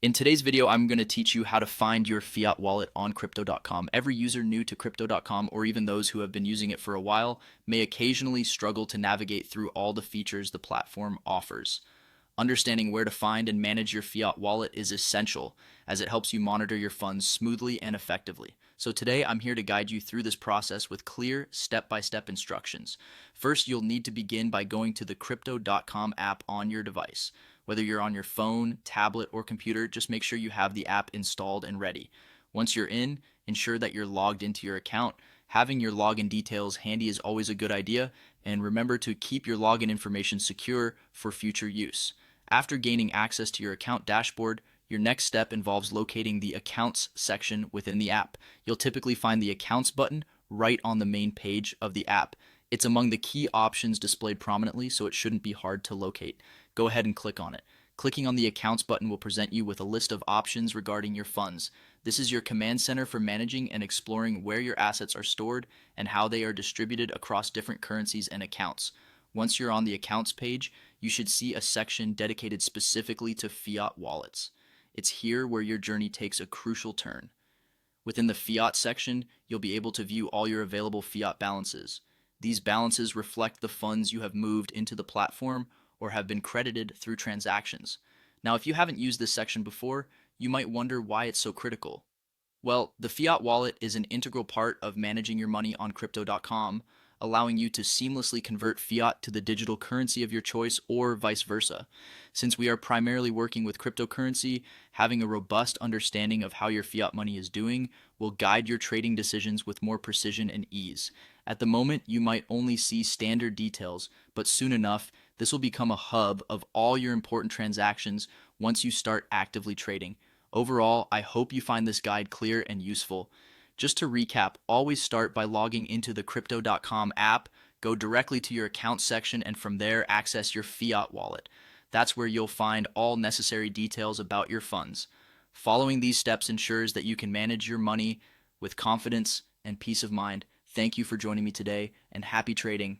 In today's video, I'm going to teach you how to find your fiat wallet on crypto.com. Every user new to crypto.com, or even those who have been using it for a while, may occasionally struggle to navigate through all the features the platform offers. Understanding where to find and manage your fiat wallet is essential, as it helps you monitor your funds smoothly and effectively. So today, I'm here to guide you through this process with clear, step-by-step instructions. First, you'll need to begin by going to the crypto.com app on your device. Whether you're on your phone, tablet, or computer, just make sure you have the app installed and ready. Once you're in, ensure that you're logged into your account. Having your login details handy is always a good idea, and remember to keep your login information secure for future use. After gaining access to your account dashboard, your next step involves locating the Accounts section within the app. You'll typically find the Accounts button right on the main page of the app. It's among the key options displayed prominently, so it shouldn't be hard to locate. Go ahead and click on it. Clicking on the Accounts button will present you with a list of options regarding your funds. This is your command center for managing and exploring where your assets are stored and how they are distributed across different currencies and accounts. Once you're on the Accounts page, you should see a section dedicated specifically to fiat wallets. It's here where your journey takes a crucial turn. Within the Fiat section, you'll be able to view all your available fiat balances. These balances reflect the funds you have moved into the platform or have been credited through transactions. Now, if you haven't used this section before, you might wonder why it's so critical. Well, the fiat wallet is an integral part of managing your money on crypto.com, allowing you to seamlessly convert fiat to the digital currency of your choice or vice versa. Since we are primarily working with cryptocurrency, having a robust understanding of how your fiat money is doing will guide your trading decisions with more precision and ease. At the moment, you might only see standard details, but soon enough, this will become a hub of all your important transactions once you start actively trading. Overall, I hope you find this guide clear and useful. Just to recap, always start by logging into the crypto.com app, go directly to your account section, and from there access your fiat wallet. That's where you'll find all necessary details about your funds. Following these steps ensures that you can manage your money with confidence and peace of mind. Thank you for joining me today, and happy trading.